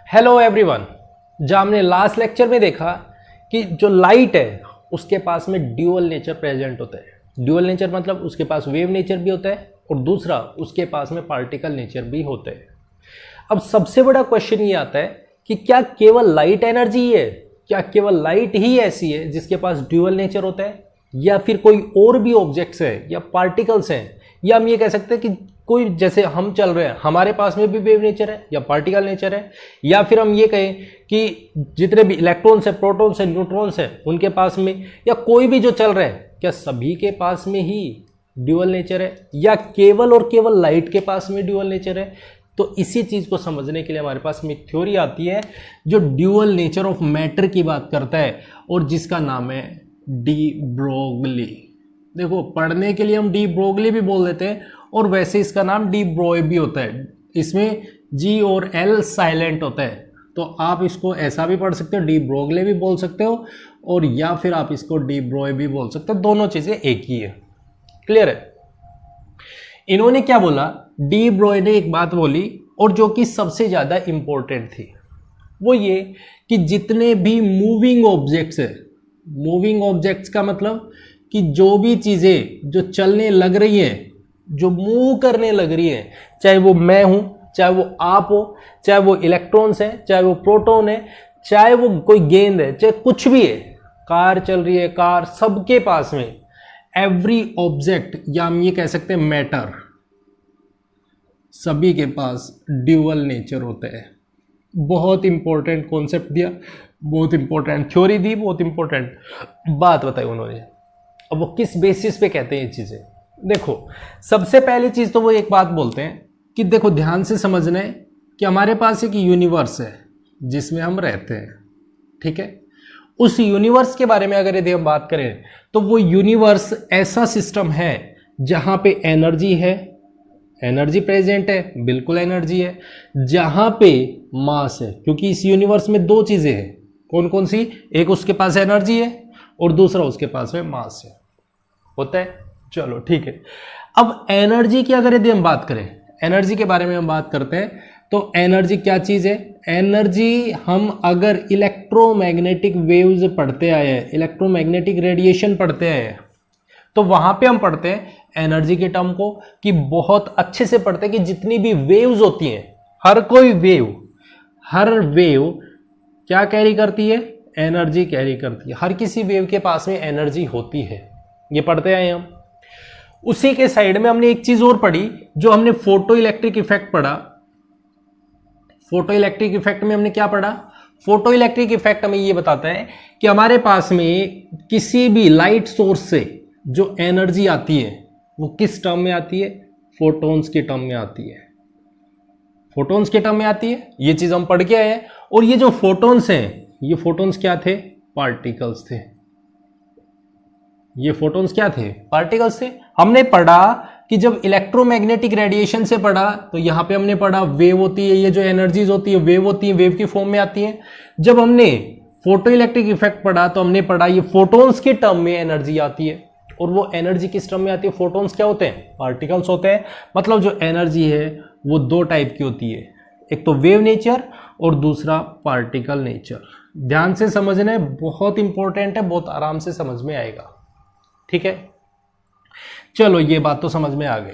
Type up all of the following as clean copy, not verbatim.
Hello everyone. जब हमने last lecture में देखा कि जो लाइट है उसके पास में ड्यूअल नेचर प्रेजेंट होता है। ड्यूअल नेचर मतलब उसके पास वेव नेचर भी होता है और दूसरा उसके पास में पार्टिकल नेचर भी होता है। अब सबसे बड़ा क्वेश्चन ये आता है कि क्या केवल लाइट एनर्जी ही है, क्या केवल लाइट ही ऐसी है जिसके पास ड्यूअल नेचर होता है, या फिर कोई और भी ऑब्जेक्ट्स है या पार्टिकल्स हैं, या हम ये कह सकते हैं कि कोई जैसे हम चल रहे हैं हमारे पास में भी वेव नेचर है या पार्टिकल नेचर है, या फिर हम ये कहें कि जितने भी इलेक्ट्रॉन्स है, प्रोटॉन्स है, न्यूट्रॉन्स है उनके पास में, या कोई भी जो चल रहे हैं क्या सभी के पास में ही ड्यूअल नेचर है, या केवल और केवल लाइट के पास में ड्यूअल नेचर है। तो इसी चीज़ को समझने के लिए हमारे पास में एक थ्योरी आती है जो ड्यूअल नेचर ऑफ मैटर की बात करता है और जिसका नाम है डी ब्रोगली। देखो, पढ़ने के लिए हम डी ब्रोगली भी बोल देते हैं और वैसे इसका नाम डी ब्रोय भी होता है। इसमें जी और एल साइलेंट होता है, तो आप इसको ऐसा भी पढ़ सकते हो, डी ब्रोगली भी बोल सकते हो, और या फिर आप इसको डी ब्रोय भी बोल सकते हो। दोनों चीज़ें एक ही है। क्लियर है? इन्होंने क्या बोला, डी ब्रोय ने एक बात बोली और जो कि सबसे ज़्यादा इंपॉर्टेंट थी, वो ये कि जितने भी मूविंग ऑब्जेक्ट्स है, मूविंग ऑब्जेक्ट्स का मतलब कि जो भी चीज़ें जो चलने लग रही हैं, जो मूव करने लग रही है, चाहे वो मैं हूं, चाहे वो आप हो, चाहे वो इलेक्ट्रॉन्स है, चाहे वो प्रोटॉन है, चाहे वो कोई गेंद है, चाहे कुछ भी है, कार चल रही है, कार, सबके पास में एवरी ऑब्जेक्ट, या हम ये कह सकते हैं मैटर, सभी के पास ड्यूअल नेचर होता है। बहुत इंपॉर्टेंट कॉन्सेप्ट दिया, बहुत इंपॉर्टेंट थ्योरी दी, बहुत इंपॉर्टेंट बात बताई उन्होंने। अब वो किस बेसिस पे कहते हैं ये चीज़ें? देखो, सबसे पहली चीज़ तो वो एक बात बोलते हैं कि देखो, ध्यान से समझना है कि हमारे पास एक यूनिवर्स है जिसमें हम रहते हैं, ठीक है? उस यूनिवर्स के बारे में अगर यदि हम बात करें तो वो यूनिवर्स ऐसा सिस्टम है जहां पे एनर्जी है, एनर्जी प्रेजेंट है, बिल्कुल एनर्जी है, जहां पे मास है, क्योंकि इस यूनिवर्स में दो चीजें हैं। कौन कौन सी? एक उसके पास एनर्जी है और दूसरा उसके पास में मास है। होता है? चलो ठीक है। अब एनर्जी की अगर यदि हम बात करें, एनर्जी के बारे में हम बात करते हैं, तो एनर्जी क्या चीज़ है? एनर्जी हम अगर इलेक्ट्रोमैग्नेटिक वेव्स पढ़ते आए हैं, इलेक्ट्रोमैग्नेटिक रेडिएशन पढ़ते आए हैं, तो वहां पे हम पढ़ते हैं एनर्जी के टर्म को कि बहुत अच्छे से पढ़ते हैं कि जितनी भी वेव्स होती हैं, हर कोई वेव, हर वेव क्या कैरी करती है? एनर्जी कैरी करती है। हर किसी वेव के पास में एनर्जी होती है, ये पढ़ते आए हम। उसी के साइड में हमने एक चीज और पढ़ी, जो हमने फोटो इलेक्ट्रिक इफेक्ट पढ़ा। फोटो इलेक्ट्रिक इफेक्ट में हमने क्या पढ़ा? फोटो इलेक्ट्रिक इफेक्ट हमें ये बताता है कि हमारे पास में किसी भी लाइट सोर्स से जो एनर्जी आती है वो किस टर्म में आती है? फोटॉन्स के टर्म में आती है। फोटॉन्स के टर्म में आती है, ये चीज हम पढ़ के आए हैं। और ये जो फोटॉन्स हैं, ये फोटॉन्स क्या थे? पार्टिकल्स थे। ये फोटॉन्स क्या थे? पार्टिकल्स थे। हमने पढ़ा कि जब इलेक्ट्रोमैग्नेटिक रेडिएशन से पढ़ा तो यहां पे हमने पढ़ा वेव होती है, ये जो एनर्जीज होती है वेव होती है, वेव की फॉर्म में आती है। जब हमने फोटो इलेक्ट्रिक इफेक्ट पढ़ा तो हमने पढ़ा ये फोटॉन्स के टर्म में एनर्जी आती है। और वो एनर्जी किस टर्म में आती है? फोटॉन्स क्या होते हैं? पार्टिकल्स होते हैं। मतलब जो एनर्जी है वो दो टाइप की होती है, एक तो वेव नेचर और दूसरा पार्टिकल नेचर। ध्यान से समझना है, बहुत इंपॉर्टेंट है, बहुत आराम से समझ में आएगा, ठीक है? चलो, ये बात तो समझ में आ गई।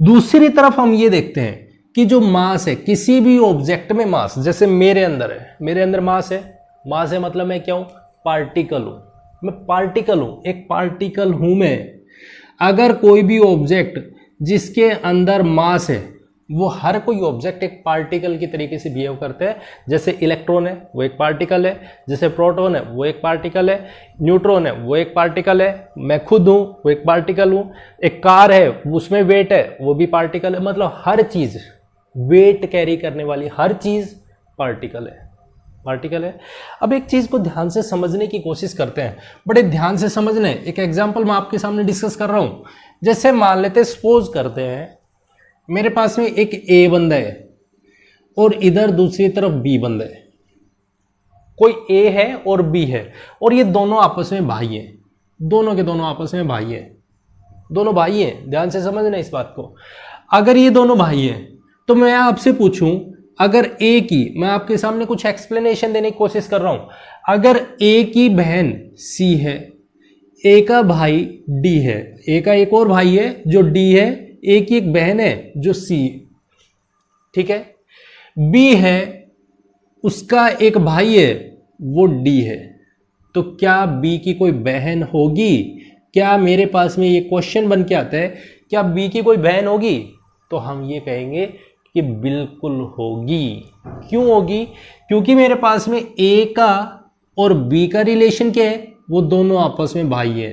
दूसरी तरफ हम ये देखते हैं कि जो मास है, किसी भी ऑब्जेक्ट में मास, जैसे मेरे अंदर है, मेरे अंदर मास है। मास है मतलब मैं क्या हूं? पार्टिकल हूं। मैं पार्टिकल हूं, एक पार्टिकल हूं मैं। अगर कोई भी ऑब्जेक्ट जिसके अंदर मास है, वो हर कोई ऑब्जेक्ट एक पार्टिकल की तरीके से बिहेव करते हैं। जैसे इलेक्ट्रॉन है वो एक पार्टिकल है, जैसे प्रोटॉन है वो एक पार्टिकल है, न्यूट्रॉन है वो एक पार्टिकल है, मैं खुद हूं वो एक पार्टिकल हूं, एक कार है उसमें वेट है वो भी पार्टिकल है। मतलब हर चीज, वेट कैरी करने वाली हर चीज पार्टिकल है, पार्टिकल है। अब एक चीज को ध्यान से समझने की कोशिश करते हैं, बड़े ध्यान से समझने। एक एग्जाम्पल मैं आपके सामने डिस्कस कर रहा हूं। जैसे मान लेते, सपोज करते हैं मेरे पास में एक ए बंदा है और इधर दूसरी तरफ बी बंदा है। कोई ए है और बी है और ये दोनों आपस में भाई हैं, दोनों के दोनों आपस में भाई हैं, दोनों भाई हैं। ध्यान से समझना इस बात को। अगर ये दोनों भाई हैं तो मैं आपसे पूछूं अगर ए की, मैं आपके सामने कुछ एक्सप्लेनेशन देने की कोशिश कर रहा हूं, अगर ए की बहन सी है, ए का भाई डी है, ए का एक और भाई है जो डी है, ए की एक बहन है जो सी, ठीक है, बी है उसका एक भाई है वो डी है, तो क्या बी की कोई बहन होगी? क्या मेरे पास में ये क्वेश्चन बन के आता है, क्या बी की कोई बहन होगी? तो हम ये कहेंगे कि बिल्कुल होगी। क्यों होगी? क्योंकि मेरे पास में ए का और बी का रिलेशन क्या है, वो दोनों आपस में भाई है।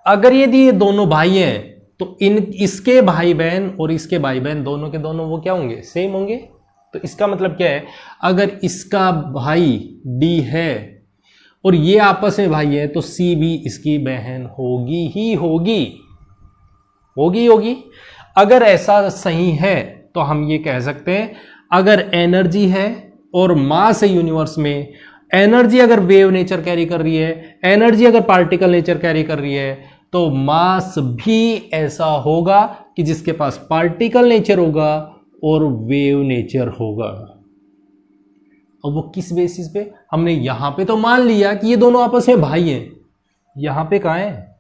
अगर यदि ये दोनों भाई हैं तो इसके भाई बहन और इसके भाई बहन दोनों के दोनों वो क्या होंगे, सेम होंगे। तो इसका मतलब क्या है, अगर इसका भाई डी है और ये आपस में भाई है तो सी भी इसकी बहन होगी ही होगी, होगी। अगर ऐसा सही है तो हम ये कह सकते हैं, अगर एनर्जी है और मास है यूनिवर्स में, एनर्जी अगर वेव नेचर कैरी कर रही है, एनर्जी अगर पार्टिकल नेचर कैरी कर रही है, तो मास भी ऐसा होगा कि जिसके पास पार्टिकल नेचर होगा और वेव नेचर होगा। और वो किस बेसिस पे? हमने यहां पे तो मान लिया कि ये दोनों आपस में भाई हैं, यहां पे कहां है?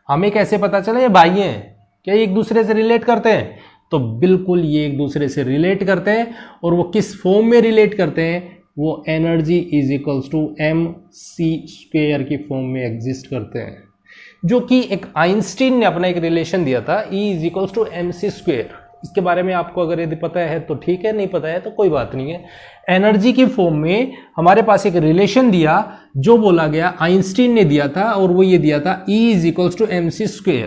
हमें कैसे पता चला ये भाई हैं? क्या ये एक दूसरे से रिलेट करते हैं? तो बिल्कुल ये एक दूसरे से रिलेट करते हैं। और वो किस फॉर्म में रिलेट करते हैं? वो energy is equals to mc² की फॉर्म में एग्जिस्ट करते हैं, जो कि एक आइंस्टीन ने अपना एक रिलेशन दिया था, E is equals to mc²। इसके बारे में आपको अगर यदि पता है तो ठीक है, नहीं पता है तो कोई बात नहीं है। एनर्जी की फॉर्म में हमारे पास एक रिलेशन दिया जो बोला गया, आइंस्टीन ने दिया था, और वो ये दिया था E is equals to mc²।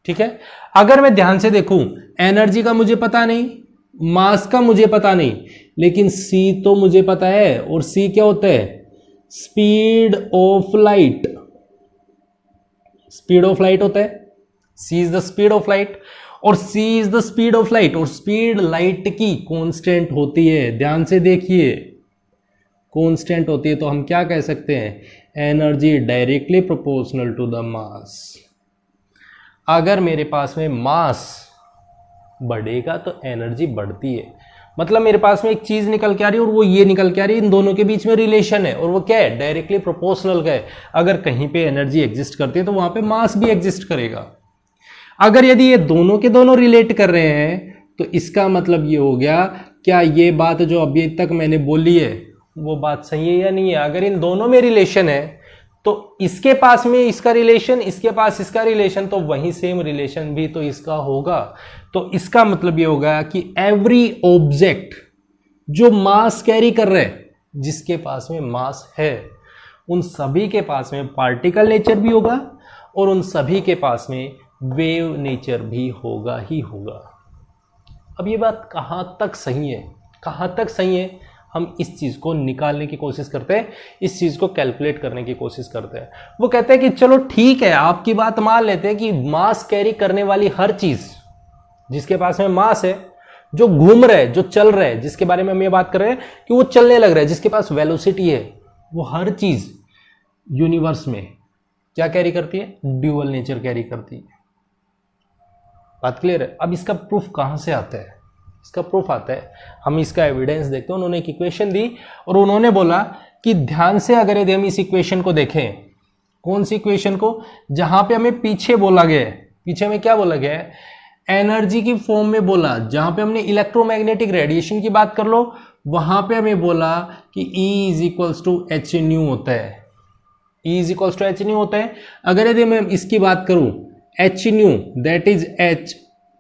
ठीक है, अगर मैं ध्यान से देखूं, एनर्जी का मुझे पता नहीं, मास का मुझे पता नहीं, लेकिन c तो मुझे पता है। और c क्या होता है? Speed of light. Speed of light होता है, c is the speed of light, और c is the speed of light. और स्पीड लाइट की कांस्टेंट होती है, ध्यान से देखिए, कांस्टेंट होती है। तो हम क्या कह सकते हैं? Energy directly proportional to the mass. अगर मेरे पास में मास बढ़ेगा तो एनर्जी बढ़ती है। मतलब मेरे पास में एक चीज निकल के आ रही है और वो ये निकल के आ रही है, इन दोनों के बीच में रिलेशन है, और वो क्या है? डायरेक्टली प्रोपोर्शनल का है। अगर कहीं पे एनर्जी एग्जिस्ट करती है तो वहां पे मास भी एग्जिस्ट करेगा। अगर यदि ये दोनों के दोनों रिलेट कर रहे हैं तो इसका मतलब ये हो गया, क्या ये बात जो अभी तक मैंने बोली है वो बात सही है या नहीं है? अगर इन दोनों में रिलेशन है तो इसके पास में इसका रिलेशन, इसके पास इसका रिलेशन, तो वही सेम रिलेशन भी तो इसका होगा। तो इसका मतलब ये होगा कि एवरी ऑब्जेक्ट जो मास कैरी कर रहे हैं, जिसके पास में मास है, उन सभी के पास में पार्टिकल नेचर भी होगा और उन सभी के पास में वेव नेचर भी होगा ही होगा। अब ये बात कहां तक सही है, कहां तक सही है, हम इस चीज को निकालने की कोशिश करते हैं, इस चीज को कैलकुलेट करने की कोशिश करते हैं। वो कहते हैं कि चलो ठीक है, आपकी बात मान लेते हैं कि मास कैरी करने वाली हर चीज, जिसके पास में मास है, जो घूम रहा है, जो चल रहा है, जिसके बारे में हम ये बात कर रहे हैं कि वो चलने लग रहा है, जिसके पास वेलोसिटी है, वो हर चीज यूनिवर्स में क्या कैरी करती है? ड्यूअल नेचर कैरी करती है। बात क्लियर है? अब इसका प्रूफ कहां से आता है? इसका प्रूफ आता है, हम इसका एविडेंस देखते हैं। उन्होंने एक इक्वेशन दी और उन्होंने बोला कि ध्यान से अगर यदि हम इस इक्वेशन को देखें, कौन सी इक्वेशन को? जहां पे हमें पीछे बोला गया है, पीछे में क्या बोला गया है? एनर्जी की फॉर्म में बोला। जहां पे हमने इलेक्ट्रोमैग्नेटिक रेडिएशन की बात कर लो, वहां पे हमें बोला कि E is equals to H nu होता है। E is equals to H nu होता है। अगर यदि मैं इसकी बात करूं, H nu that is H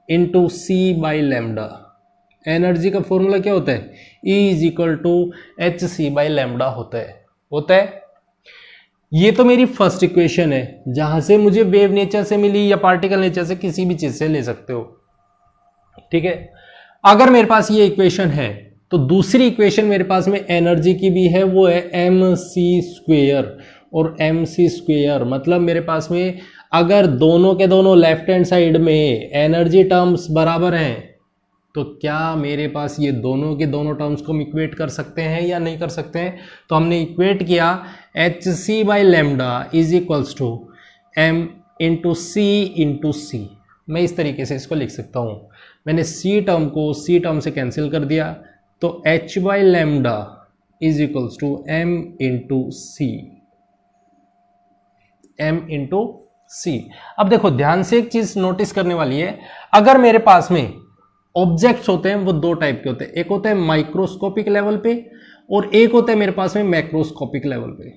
into C by lambda. Energy का फॉर्मूला क्या होता है? E is equal to H C by lambda होता है। ये तो मेरी फर्स्ट इक्वेशन है, जहां से मुझे वेव नेचर से मिली या पार्टिकल नेचर से, किसी भी चीज से ले सकते हो। ठीक है, अगर मेरे पास ये इक्वेशन है तो दूसरी इक्वेशन मेरे पास में एनर्जी की भी है, वो है mc²। और mc² मतलब मेरे पास में अगर दोनों के दोनों लेफ्ट हैंड साइड में एनर्जी टर्म्स बराबर हैं, तो क्या मेरे पास ये दोनों के दोनों टर्म्स को हम इक्वेट कर सकते हैं या नहीं कर सकते हैं? तो हमने इक्वेट किया, H C by lambda is equals to M into C into C. मैं इस तरीके से इसको लिख सकता हूँ, मैंने सी टर्म को सी टर्म से कैंसिल कर दिया, तो h by lambda is equals to m into C, m into C. अब देखो ध्यान से एक चीज नोटिस करने वाली है, अगर मेरे पास में ऑब्जेक्ट्स होते हैं वो दो टाइप के होते हैं, एक होता है माइक्रोस्कोपिक लेवल पे और एक होता है मेरे पास में मैक्रोस्कोपिक लेवल पे।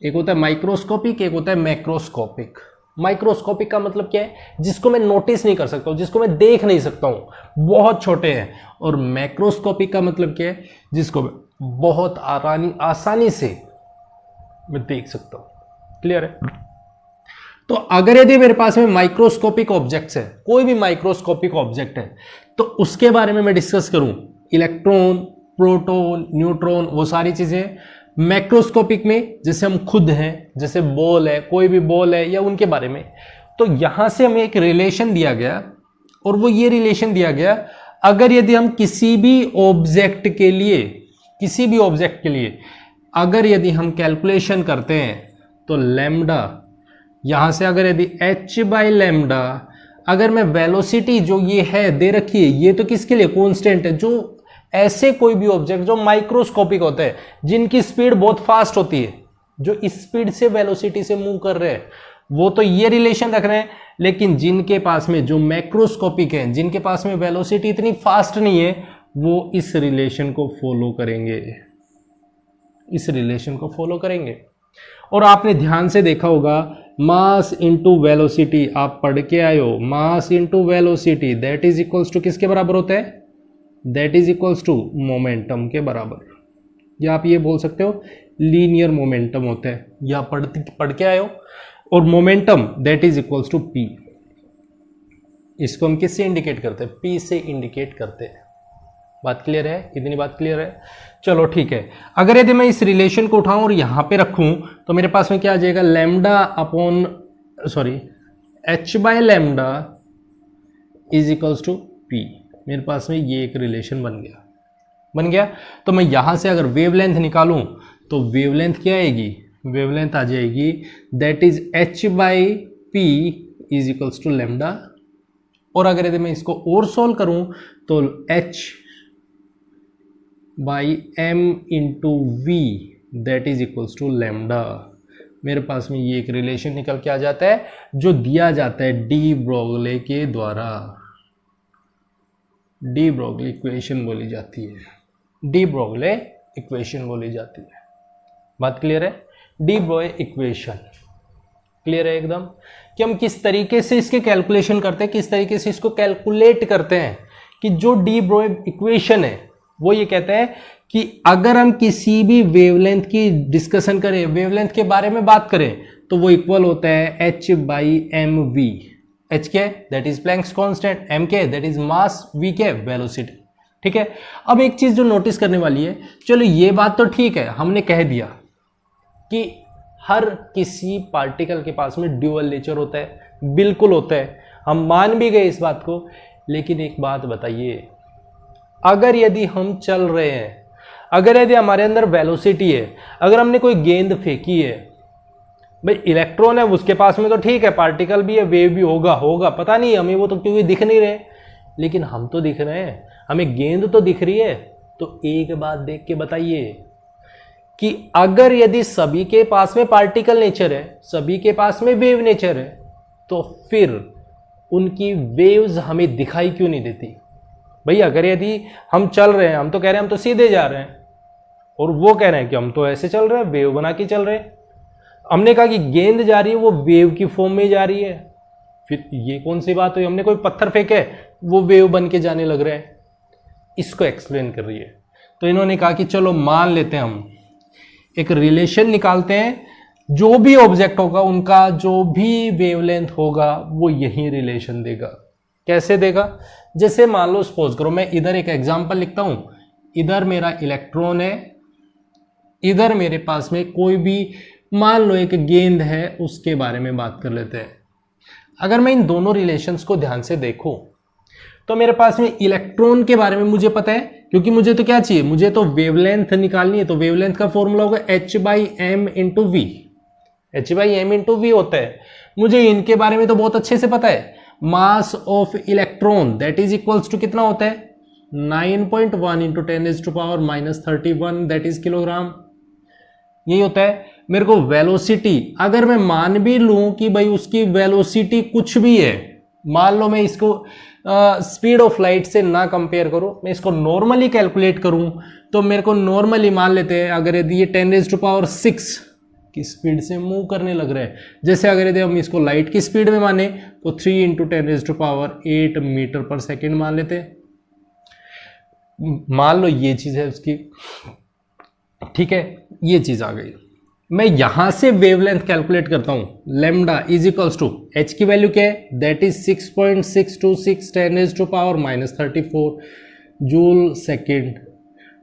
एक होता है माइक्रोस्कोपिक, एक होता है मैक्रोस्कोपिक। माइक्रोस्कोपिक का मतलब क्या है, जिसको मैं नोटिस नहीं कर सकता हूं, जिसको मैं देख नहीं सकता हूं, बहुत छोटे हैं। और मैक्रोस्कोपिक का मतलब क्या है, जिसको मैं बहुत आसानी से मैं देख सकता हूं। क्लियर है? तो अगर यदि मेरे पास में माइक्रोस्कोपिक ऑब्जेक्ट्स है, कोई भी माइक्रोस्कोपिक ऑब्जेक्ट है, तो उसके बारे में मैं डिस्कस करूं, इलेक्ट्रॉन, प्रोटॉन, न्यूट्रॉन, वो सारी चीजें। मैक्रोस्कोपिक में जैसे हम खुद हैं, जैसे बॉल है, कोई भी बॉल है, या उनके बारे में। तो यहां से हमें एक रिलेशन दिया गया, और वो ये रिलेशन दिया गया, अगर यदि हम किसी भी ऑब्जेक्ट के लिए अगर यदि हम कैलकुलेशन करते हैं, तो लैम्डा, यहां से अगर यदि h बाई लैम्डा, अगर मैं वेलोसिटी जो ये है दे रखी है, ये तो किसके लिए कांस्टेंट है, जो ऐसे कोई भी ऑब्जेक्ट जो माइक्रोस्कोपिक होते हैं, जिनकी स्पीड बहुत फास्ट होती है, जो इस स्पीड से वेलोसिटी से मूव कर रहे हैं, वो तो ये रिलेशन रख रहे हैं। लेकिन जिनके पास में जो मैक्रोस्कोपिक है, जिनके पास में वेलोसिटी इतनी फास्ट नहीं है, वो इस रिलेशन को फॉलो करेंगे, और आपने ध्यान से देखा होगा, मास इंटू वेलोसिटी, आप पढ़ के आए हो, mass into velocity that is equals to किसके बराबर होता है, that is equals to momentum के बराबर, या आप ये बोल सकते हो लीनियर मोमेंटम होता है, या पढ़ के आए हो। और momentum that is equals to P, इसको हम किससे इंडिकेट करते हैं, पी से इंडिकेट करते हैं। बात क्लियर है? इतनी बात क्लियर है? चलो ठीक है। अगर यदि मैं इस रिलेशन को उठाऊं और यहां पे रखूं, तो मेरे पास में क्या आ जाएगा, h by lambda is equals to P. मेरे पास में ये एक रिलेशन बन गया। तो मैं यहां से अगर वेवलेंथ निकालूं, तो वेवलेंथ क्या आएगी, वेवलेंथ आ जाएगी that is h by P is equals to lambda. और अगर यदि मैं इसको और सोल्व करूं, तो h by m into V that is equals to lambda. मेरे पास में ये एक रिलेशन निकल के आ जाता है, जो दिया जाता है डी ब्रोगले के द्वारा। डी ब्रोगले इक्वेशन बोली जाती है। बात क्लियर है? डी ब्रोगले इक्वेशन क्लियर है एकदम, कि हम किस तरीके से इसके कैलकुलेशन करते हैं, किस तरीके से इसको कैलकुलेट करते हैं। कि जो डी ब्रोगले इक्वेशन है, वो ये कहते हैं कि अगर हम किसी भी वेवलेंथ की डिस्कशन करें, वेवलेंथ के बारे में बात करें, तो वो इक्वल होता है h by M V. H के that is Planck's constant, M के दैट इज मास, वी के वेलोसिटी। ठीक है। अब एक चीज जो नोटिस करने वाली है, चलो ये बात तो ठीक है, हमने कह दिया कि हर किसी पार्टिकल के पास में ड्यूअल नेचर होता है, बिल्कुल होता है, हम मान भी गए इस बात को। लेकिन एक बात बताइए, अगर यदि हम चल रहे हैं, अगर यदि हमारे अंदर वेलोसिटी है, अगर हमने कोई गेंद फेंकी है, भाई इलेक्ट्रॉन है उसके पास में तो ठीक है, पार्टिकल भी है, वेव भी होगा, पता नहीं हमें वो तो क्योंकि दिख नहीं रहे, लेकिन हम तो दिख रहे हैं, हमें गेंद तो दिख रही है। तो एक बात देख के बताइए कि अगर यदि सभी के पास में पार्टिकल नेचर है, सभी के पास में वेव नेचर है, तो फिर उनकी वेव्स हमें दिखाई क्यों नहीं देती? भाई अगर यदि हम चल रहे हैं, हम तो कह रहे हैं हम तो सीधे जा रहे हैं, और वो कह रहे हैं कि हम तो ऐसे चल रहे हैं, वेव बना के चल रहे हैं। हमने कहा कि गेंद जा रही है, वो वेव की फॉर्म में जा रही है, फिर ये कौन सी बात हुई? हमने कोई पत्थर फेंके, वो वेव बन के जाने लग रहे हैं। इसको एक्सप्लेन कर रही है। तो इन्होंने कहा कि चलो मान लेते हैं, हम एक रिलेशन निकालते हैं, जो भी ऑब्जेक्ट होगा उनका जो भी वेवलेंथ होगा वो यही रिलेशन देगा। कैसे देगा? जैसे मान लो, सपोज करो मैं इधर एक एग्जांपल लिखता हूं, इधर मेरा इलेक्ट्रॉन है, इधर मेरे पास में कोई भी मान लो एक गेंद है, उसके बारे में बात कर लेते हैं। अगर मैं इन दोनों रिलेशंस को ध्यान से देखूं, तो मेरे पास में इलेक्ट्रॉन के बारे में मुझे पता है, क्योंकि मुझे तो क्या चाहिए, मुझे तो वेवलेंथ निकालनी है। तो वेवलेंथ का फॉर्मूला होगा h by M into V होता है। मुझे इनके बारे में तो बहुत अच्छे से पता है, mass of electron that is equals to कितना होता है 9.1 इंटू 10⁻⁻31 दैट इज किलोग्राम। यही होता है। मेरे को वेलोसिटी अगर मैं मान भी लूं कि भाई उसकी वेलोसिटी कुछ भी है, मान लो मैं इसको स्पीड ऑफ लाइट से ना कंपेयर करूं, मैं इसको नॉर्मली कैलकुलेट करूं, तो मेरे को नॉर्मली मान लेते हैं अगर यदि ये 10⁻6 की स्पीड से मूव करने लग रहा है, जैसे अगर यदि हम इसको लाइट की स्पीड में माने तो 3 इंटू 10⁸ मीटर पर सेकेंड मान लेते हैं। मान लो ये चीज है उसकी, ठीक है, ये चीज आ गई। मैं यहां से वेवलेंथ कैलकुलेट करता हूं, lambda is equals to H की वैल्यू क्या है, that is 6.626 10⁻34 joule second.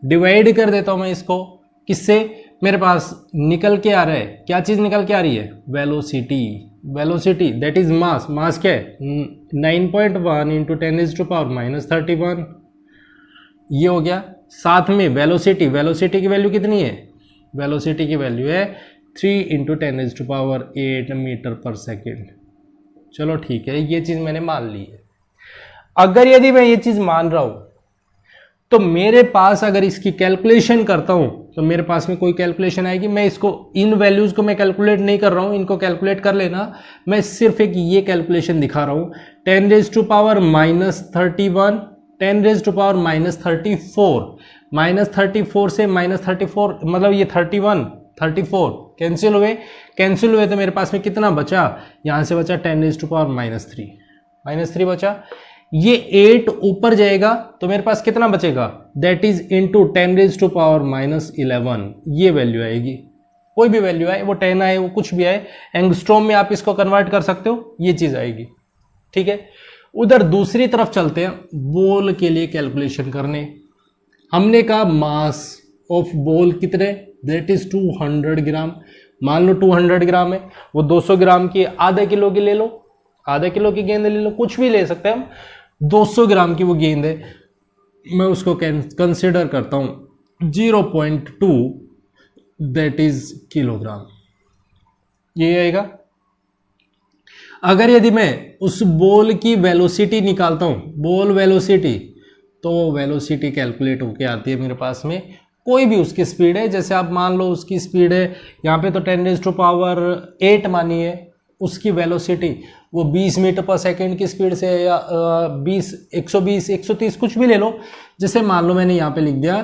Divide कर देता हूं मैं इसको किससे, मेरे पास निकल के आ रहा है, क्या चीज निकल के आ रही है, velocity. Velocity that is mass, mass क्या है 9.1 इंटू 10⁻31, ये हो गया। साथ में वेलोसिटी, वेलोसिटी की वैल्यू कितनी है, वेलोसिटी की वैल्यू है 3 इंटू 10⁸ मीटर पर सेकेंड। चलो ठीक है, ये चीज मैंने मान ली है। अगर यदि मैं ये चीज मान रहा हूं तो मेरे पास अगर इसकी कैलकुलेशन करता हूं तो मेरे पास में कोई कैलकुलेशन आएगी। मैं इसको इन वैल्यूज को मैं कैलकुलेट नहीं कर रहा हूं, इनको कैलकुलेट कर लेना, मैं सिर्फ एक ये कैलकुलेशन दिखा रहा हूं। 10⁻31 10⁻34 -34 से -34 मतलब ये 31 34 कैंसिल हुए, कैंसिल हुए तो मेरे पास में कितना बचा, यहां से बचा 10⁻³ बचा। ये 8 ऊपर जाएगा तो मेरे पास कितना बचेगा, दैट इज इंटू 10⁻11 ये वैल्यू आएगी। कोई भी वैल्यू आए, वो 10 आए, वो कुछ भी आए, एंगस्ट्रॉम में आप इसको कन्वर्ट कर सकते हो, ये चीज आएगी। ठीक है, उधर दूसरी तरफ चलते हैं बॉल के लिए कैलकुलेशन करने। हमने कहा मास ऑफ बॉल कितने, दैट इज 200 ग्राम। मान लो 200 ग्राम है, वो 200 ग्राम की आधे किलो की ले लो, आधे किलो की गेंद ले लो, कुछ भी ले सकते हैं हम। 200 ग्राम की वो गेंद है, मैं उसको कंसिडर करता हूं 0.2 दैट इज किलोग्राम, ये आएगा। अगर यदि मैं उस बॉल की वेलोसिटी निकालता हूं, बॉल वेलोसिटी, तो वेलोसिटी कैलकुलेट होके आती है मेरे पास में, कोई भी उसकी स्पीड है, जैसे आप मान लो उसकी स्पीड है यहाँ पे तो 10⁸8 मानिए, उसकी वेलोसिटी वो 20 मीटर पर सेकेंड की स्पीड से या 120 130 कुछ भी ले लो। जैसे मान लो मैंने यहाँ पे लिख दिया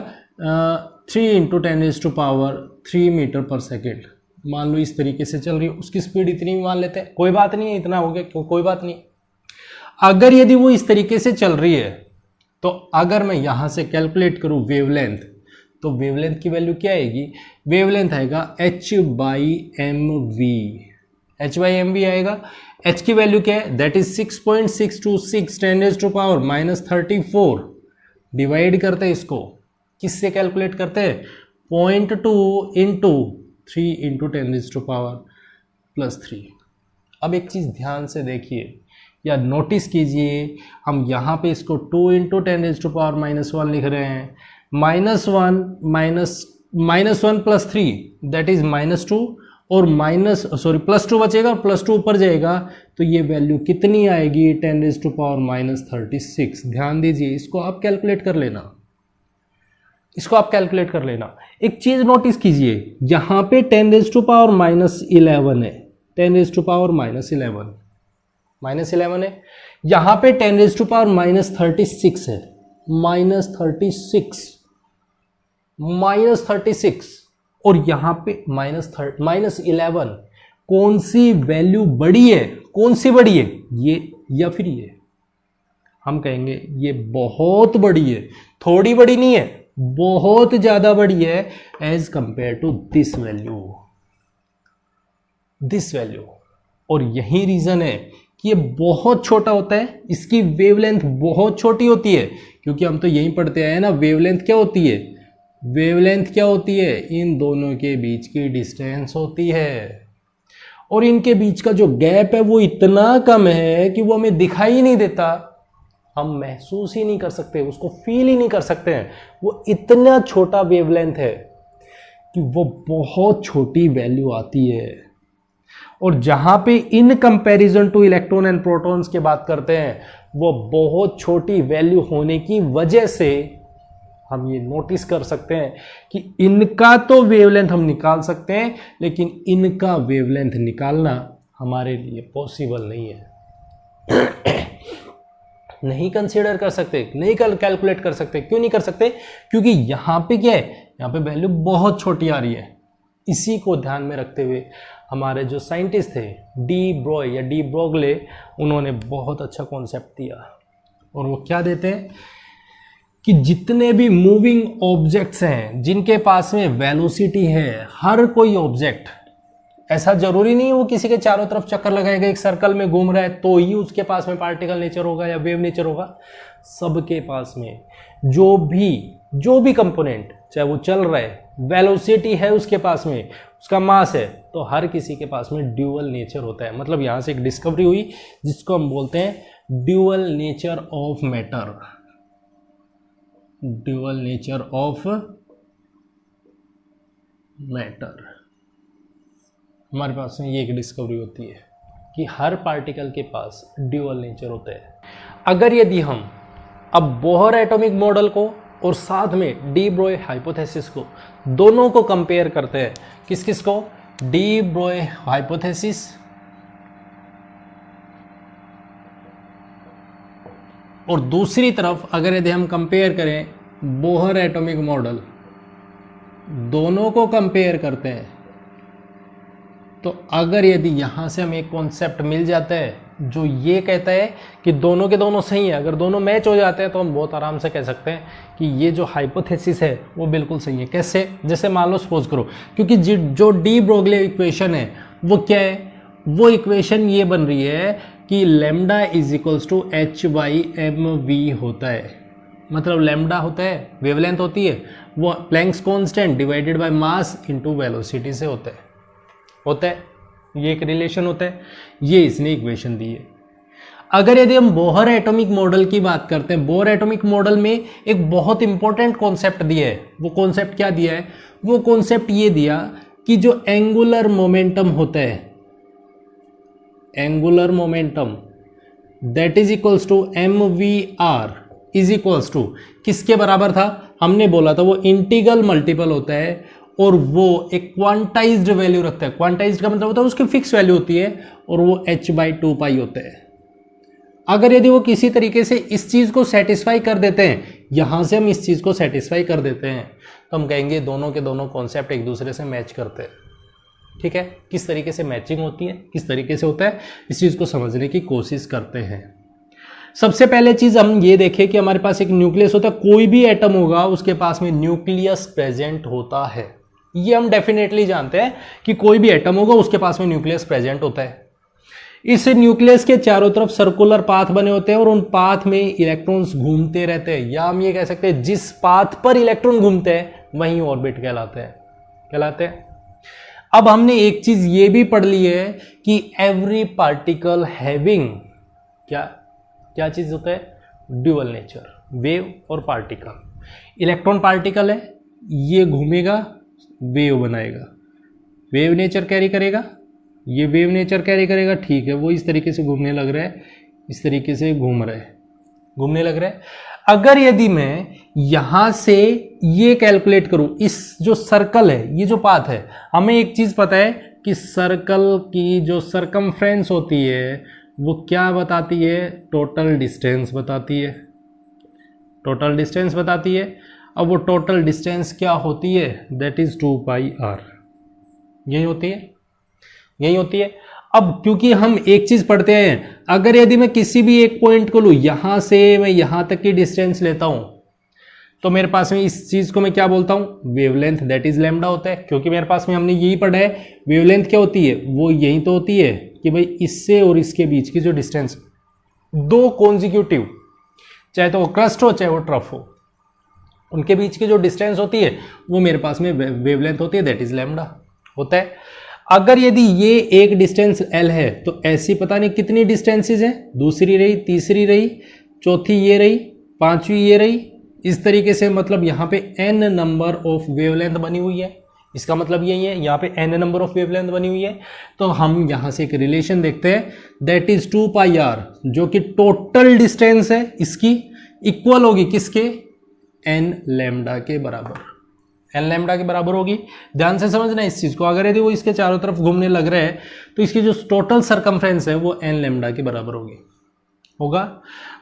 3 इंटू 10⁻³ मीटर पर सेकेंड, मान लो इस तरीके से चल रही है, उसकी स्पीड इतनी मान लेते हैं, कोई बात नहीं है, इतना हो गया कोई बात नहीं। अगर यदि वो इस तरीके से चल रही है तो अगर मैं यहां से कैलकुलेट करूं वेवलेंथ, तो वेवलेंथ की वैल्यू क्या आएगी, वेवलेंथ आएगा h/mv, h/mv आएगा। h की वैल्यू क्या है, दैट इज 6.626 10⁻34 डिवाइड करते हैं इसको, किससे कैलकुलेट करते हैं, 0.2 इंटू 3 इंटू 10⁻+3। अब एक चीज ध्यान से देखिए या नोटिस कीजिए, हम यहाँ पे इसको 2 इंटू 10⁻⁻1 लिख रहे हैं, -1 + 3 दैट इज -2 और +2 बचेगा और +2 ऊपर जाएगा तो ये वैल्यू कितनी आएगी 10⁻36। ध्यान दीजिए, इसको आप कैलकुलेट कर लेना, इसको आप कैलकुलेट कर लेना। एक चीज नोटिस कीजिए, यहां पे 10⁻11 है, 10⁻11 है, यहां पे 10⁻36 है, -36 और यहां पे -11। कौन सी वैल्यू बड़ी है, कौन सी बड़ी है, ये या फिर ये, हम कहेंगे ये बहुत बड़ी है, थोड़ी बड़ी नहीं है, बहुत ज्यादा बड़ी है as compare to this value. और यही रीजन है कि ये बहुत छोटा होता है, इसकी वेवलेंथ बहुत छोटी होती है, क्योंकि हम तो यही पढ़ते आए ना, वेवलेंथ क्या होती है, वेवलेंथ क्या होती है, इन दोनों के बीच की डिस्टेंस होती है, और इनके बीच का जो गैप है वो इतना कम है कि वो हमें दिखाई नहीं देता, हम महसूस ही नहीं कर सकते, उसको फील ही नहीं कर सकते हैं। वो इतना छोटा वेवलेंथ है कि वो बहुत छोटी वैल्यू आती है। और जहां पे in comparison two electron and protons की बात करते हैं वो बहुत छोटी वैल्यू होने की वजह से हम ये नोटिस कर सकते हैं कि इनका तो वेवलेंथ हम निकाल सकते हैं, लेकिन इनका वेवलेंथ निकालना हमारे लिए पॉसिबल नहीं है। नहीं कंसीडर कर सकते, नहीं कैलकुलेट कर सकते। क्यों नहीं कर सकते? क्योंकि यहां पे क्या है, यहां पे वैल्यू बहुत छोटी आ रही है। इसी को ध्यान में रखते हुए हमारे जो साइंटिस्ट थे डी ब्रॉय या डी ब्रोगले, उन्होंने बहुत अच्छा कॉन्सेप्ट दिया। और वो क्या देते हैं कि जितने भी मूविंग ऑब्जेक्ट्स हैं जिनके पास में वेलोसिटी है, हर कोई ऑब्जेक्ट, ऐसा जरूरी नहीं है वो किसी के चारों तरफ चक्कर लगाएगा, एक सर्कल में घूम रहा है तो ही उसके पास में पार्टिकल नेचर होगा या वेव नेचर होगा। सबके पास में जो भी कंपोनेंट, चाहे वो चल रहा है, वेलोसिटी है उसके पास में, उसका मास है, तो हर किसी के पास में ड्यूअल नेचर होता है। मतलब यहां से एक डिस्कवरी हुई जिसको हम बोलते हैं dual nature of matter. Dual nature of matter, हमारे पास में ये एक डिस्कवरी होती है कि हर पार्टिकल के पास ड्यूअल नेचर होता है। अगर यदि हम अब बोहर एटॉमिक मॉडल को और साथ में डी ब्रोय हाइपोथेसिस को, दोनों को कंपेयर करते हैं, किस किस को, डी ब्रोय हाइपोथेसिस और दूसरी तरफ अगर यदि हम कंपेयर करें बोहर एटॉमिक मॉडल, दोनों को कंपेयर करते हैं, तो अगर यदि यहां से हमें एक कॉन्सेप्ट मिल जाता है जो ये कहता है कि दोनों के दोनों सही है, अगर दोनों मैच हो जाते हैं तो हम बहुत आराम से कह सकते हैं कि ये जो हाइपोथेसिस है वो बिल्कुल सही है। कैसे? जैसे मान लो सपोज करो, क्योंकि जो डी ब्रोगले इक्वेशन है वो क्या है, वो इक्वेशन ये बन रही है कि lambda is equals to H by M V होता है। मतलब लैम्डा होता है, वेवलेंथ होती है, वो Planck's constant divided by mass into velocity से होता है। ये एक रिलेशन होता है, ये इसने इक्वेशन दी है। अगर यदि हम बोहर एटॉमिक मॉडल की बात करते हैं, बोहर एटॉमिक मॉडल में एक बहुत इंपॉर्टेंट कॉन्सेप्ट दिया है। वो कॉन्सेप्ट क्या दिया है? वो कॉन्सेप्ट ये दिया कि जो एंगुलर मोमेंटम होता है, angular momentum that is equals to M V R is equals to किसके बराबर था? हमने बोला था वो इंटीग्रल मल्टीपल होता है और वो एक क्वांटाइज्ड वैल्यू रखता है। क्वांटाइज्ड का मतलब होता है उसकी फिक्स वैल्यू होती है और वो h/2π होता है। अगर यदि वो किसी तरीके से इस चीज को सेटिस्फाई कर देते हैं, यहां से हम इस चीज को सेटिस्फाई कर देते हैं, तो हम कहेंगे दोनों के दोनों कॉन्सेप्ट एक दूसरे से मैच करते हैं। ठीक है, किस तरीके से मैचिंग होती है, किस तरीके से होता है, इस चीज को समझने की कोशिश करते हैं। सबसे पहले चीज हम ये देखें कि हमारे पास एक न्यूक्लियस होता है, कोई भी एटम होगा उसके पास में न्यूक्लियस प्रेजेंट होता है। ये हम डेफिनेटली जानते हैं कि कोई भी एटम होगा उसके पास में न्यूक्लियस प्रेजेंट होता है। इस न्यूक्लियस के चारों तरफ सर्कुलर पाथ बने होते हैं और उन पाथ में इलेक्ट्रॉन्स घूमते रहते हैं, या हम ये कह सकते हैं जिस पाथ पर इलेक्ट्रॉन घूमते हैं वहीं ऑर्बिट कहलाते हैं। अब हमने एक चीज ये भी पढ़ ली है कि एवरी पार्टिकल हैविंग क्या चीज होता है? ड्यूअल नेचर, वेव और पार्टिकल। इलेक्ट्रॉन पार्टिकल है, ये घूमेगा, वेव बनाएगा, वेव नेचर कैरी करेगा, ये वेव नेचर कैरी करेगा। ठीक है, वो इस तरीके से घूमने लग रहा है, इस तरीके से घूमने लग रहा है। अगर यदि मैं यहां से ये कैलकुलेट करूं, इस जो सर्कल है, ये जो पाथ है, हमें एक चीज पता है कि सर्कल की जो सरकमफ्रेंस होती है वो क्या बताती है? टोटल डिस्टेंस बताती है। अब वो टोटल डिस्टेंस क्या होती है? That is 2πr। यही होती है। अब क्योंकि हम एक चीज पढ़ते हैं, अगर यदि मैं किसी भी एक पॉइंट को लूं, यहां से मैं यहां तक की डिस्टेंस लेता हूं, तो मेरे पास में इस चीज को मैं क्या बोलता हूं? वेवलेंथ दैट इज लैम्डा होता है। क्योंकि मेरे पास में हमने यही पढ़ा है, वेवलेंथ क्या होती है? वो यही तो होती है कि भाई इससे और इसके बीच की जो डिस्टेंस, दो कॉन्जिक्यूटिव, चाहे तो वो क्रस्ट हो चाहे वो ट्रफ हो, उनके बीच की जो डिस्टेंस होती है वो मेरे पास में वेवलेंथ होती है, दैट इज लैम्डा होता है। अगर यदि ये एक डिस्टेंस L है तो ऐसी पता नहीं कितनी डिस्टेंसेज हैं, दूसरी रही, तीसरी रही, चौथी ये रही, पांचवी ये रही, इस तरीके से मतलब यहाँ पे n नंबर ऑफ वेवलेंथ बनी हुई है। इसका मतलब यही है, यहाँ पे n नंबर ऑफ वेवलेंथ बनी हुई है, तो हम यहाँ से एक रिलेशन देखते हैं, दैट इज 2πr, जो कि टोटल डिस्टेंस है इसकी इक्वल होगी किसके, n लैम्डा के बराबर, n लैम्डा के बराबर होगी। ध्यान से समझना इस चीज को, अगर यदि वो इसके चारों तरफ घूमने लग रहे हैं तो इसकी जो टोटल सरकमफ्रेंस है वो n लैम्डा के बराबर होगा।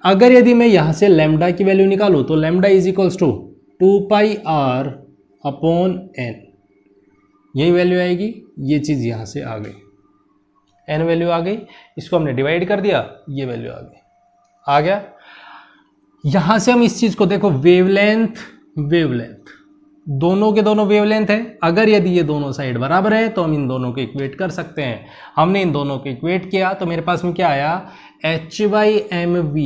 अगर यदि मैं यहां से लैम्डा की वैल्यू निकालूं तो lambda is equals to 2πr upon n, यही वैल्यू आएगी, ये चीज यहां से आ गई, n वैल्यू आ गई, इसको हमने डिवाइड कर दिया, ये वैल्यू आ गई, आ गया। यहां से हम इस चीज को देखो, वेवलेंथ दोनों के दोनों वेवलेंथ है, अगर यदि ये दोनों साइड बराबर है तो हम इन दोनों को इक्वेट कर सकते हैं। हमने इन दोनों को इक्वेट किया तो मेरे पास में क्या आया, h/mv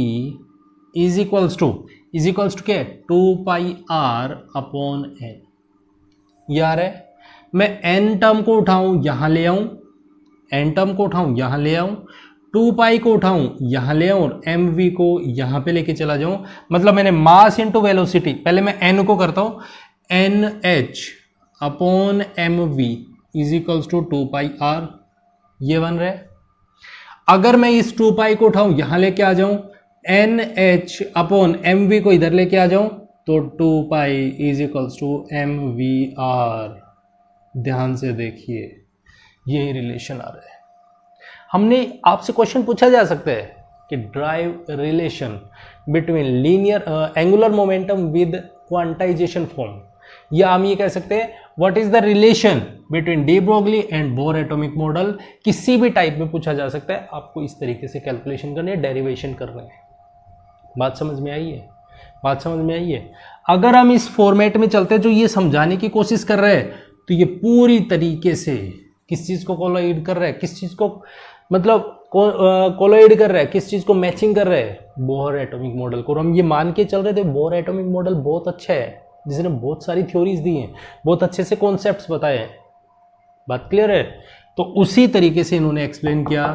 इज इक्वल्स टू क्या, 2πr अपॉन n। यार है, मैं n टर्म को उठाऊं यहां ले आऊं, n टर्म को उठाऊं यहां ले आऊं, 2π को उठाऊं यहां ले आऊं और mv को यहां पे लेके चला जाऊं, मतलब मैंने मास इंटू वेलोसिटी, पहले मैं n को करता हूं, nh upon mv is equals to 2πr, ये बन रहा है। अगर मैं इस 2π को उठाऊं यहां लेके आ जाऊं, nh अपॉन mv को इधर लेके आ जाऊं, तो 2π इज इक्वल्स टू mvr। ध्यान से देखिए, यही रिलेशन आ रहा है। हमने आपसे क्वेश्चन पूछा जा सकता है कि drive relation between linear angular momentum with quantization form, या हम ये कह सकते हैं what is the relation between de Broglie and bore atomic model, किसी भी टाइप में पूछा जा सकता है। आपको इस तरीके से कैलकुलेशन करनी है, डेरिवेशन करना है। बात समझ में आई है, बात समझ में आई है। अगर हम इस फॉर्मेट में चलते हैं जो ये समझाने की कोशिश कर रहे हैं, तो ये पूरी तरीके से किस चीज को कोलाइड कर रहा है, किस चीज को मतलब कोलाइड कर रहा है, किस चीज को मैचिंग कर रहा है, बोर एटॉमिक मॉडल को। और हम ये मान के चल रहे थे बोर एटॉमिक मॉडल बहुत अच्छा है, जिसने बहुत सारी थ्योरीज दी हैं, बहुत अच्छे से कॉन्सेप्ट्स बताए हैं। बात क्लियर है। तो उसी तरीके से इन्होंने एक्सप्लेन किया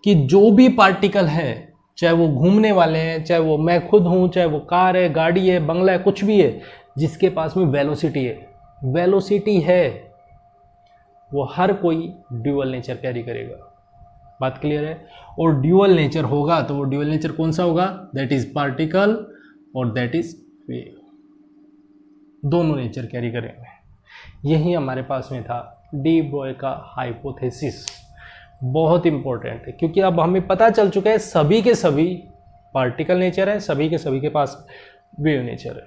कि जो भी पार्टिकल है, चाहे वो घूमने वाले हैं, चाहे वो मैं खुद हूं, चाहे वो कार है, गाड़ी है, बंगला है, कुछ भी है, जिसके पास में वेलोसिटी है, वो हर कोई ड्यूअल नेचर कैरी करेगा। बात क्लियर है। और ड्यूअल नेचर होगा तो वो ड्यूअल नेचर कौन सा होगा, दैट इज पार्टिकल और दैट इज वेव, दोनों नेचर कैरी करेंगे। यही हमारे पास में था डी ब्रोग का हाइपोथेसिस, बहुत इंपॉर्टेंट है, क्योंकि अब हमें पता चल चुका है सभी के सभी पार्टिकल नेचर है, सभी के सभी के पास वेव नेचर है।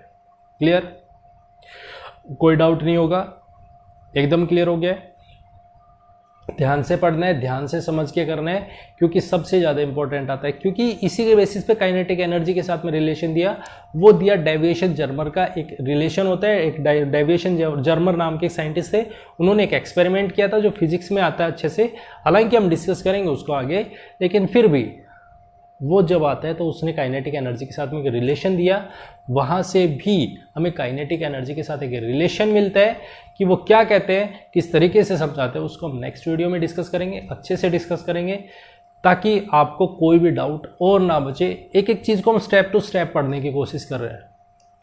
क्लियर, कोई डाउट नहीं होगा, एकदम क्लियर हो गया है। ध्यान से पढ़ना है, ध्यान से समझ के करना है, क्योंकि सबसे ज़्यादा इंपॉर्टेंट आता है, क्योंकि इसी के बेसिस पे काइनेटिक एनर्जी के साथ में रिलेशन दिया, वो दिया डेविएशन जर्मर का एक रिलेशन होता है। एक डेविएशन जर्मर नाम के एक साइंटिस्ट थे, उन्होंने एक एक्सपेरिमेंट किया था जो फिजिक्स में आता है अच्छे से, हालांकि हम डिस्कस करेंगे उसको आगे, लेकिन फिर भी वो जब आता है तो उसने काइनेटिक एनर्जी के साथ में एक रिलेशन दिया, वहाँ से भी हमें काइनेटिक एनर्जी के साथ एक रिलेशन मिलता है कि वो क्या कहते हैं, किस तरीके से समझाते हैं, उसको हम नेक्स्ट वीडियो में डिस्कस करेंगे, अच्छे से डिस्कस करेंगे, ताकि आपको कोई भी डाउट और ना बचे। एक एक चीज़ को हम स्टेप टू स्टेप पढ़ने की कोशिश कर रहे हैं,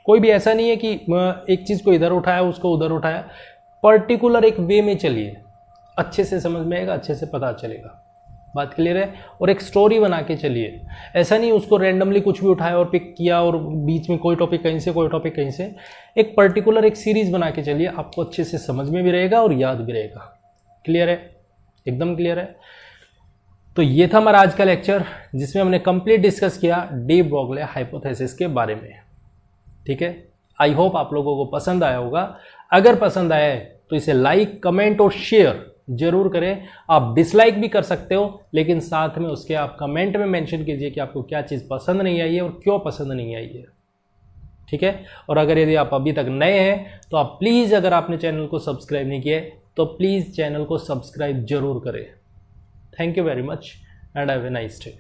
कोई भी ऐसा नहीं है कि एक चीज़ को इधर उठाया उसको उधर उठाया, पर्टिकुलर एक वे में चलिए, अच्छे से समझ में आएगा, अच्छे से पता चलेगा। बात क्लियर है। और एक स्टोरी बना के चलिए, ऐसा नहीं उसको रैंडमली कुछ भी उठाया और पिक किया और बीच में कोई टॉपिक कहीं से कोई टॉपिक कहीं से, एक पर्टिकुलर एक सीरीज बना के चलिए, आपको अच्छे से समझ में भी रहेगा और याद भी रहेगा। क्लियर है, एकदम क्लियर है। तो ये था हमारा आज का लेक्चर, जिसमें हमने कंप्लीट डिस्कस किया डी ब्रोगली हाइपोथेसिस के बारे में। ठीक है, आई होप आप लोगों को पसंद आया होगा। अगर पसंद आया है तो इसे लाइक, कमेंट और शेयर जरूर करें। आप डिसलाइक भी कर सकते हो, लेकिन साथ में उसके आप कमेंट में मेंशन कीजिए कि आपको क्या चीज़ पसंद नहीं आई है और क्यों पसंद नहीं आई है। ठीक है। और अगर यदि आप अभी तक नए हैं तो आप प्लीज़, अगर आपने चैनल को सब्सक्राइब नहीं किया तो प्लीज़ चैनल को सब्सक्राइब जरूर करें। Thank you very much and have a nice day.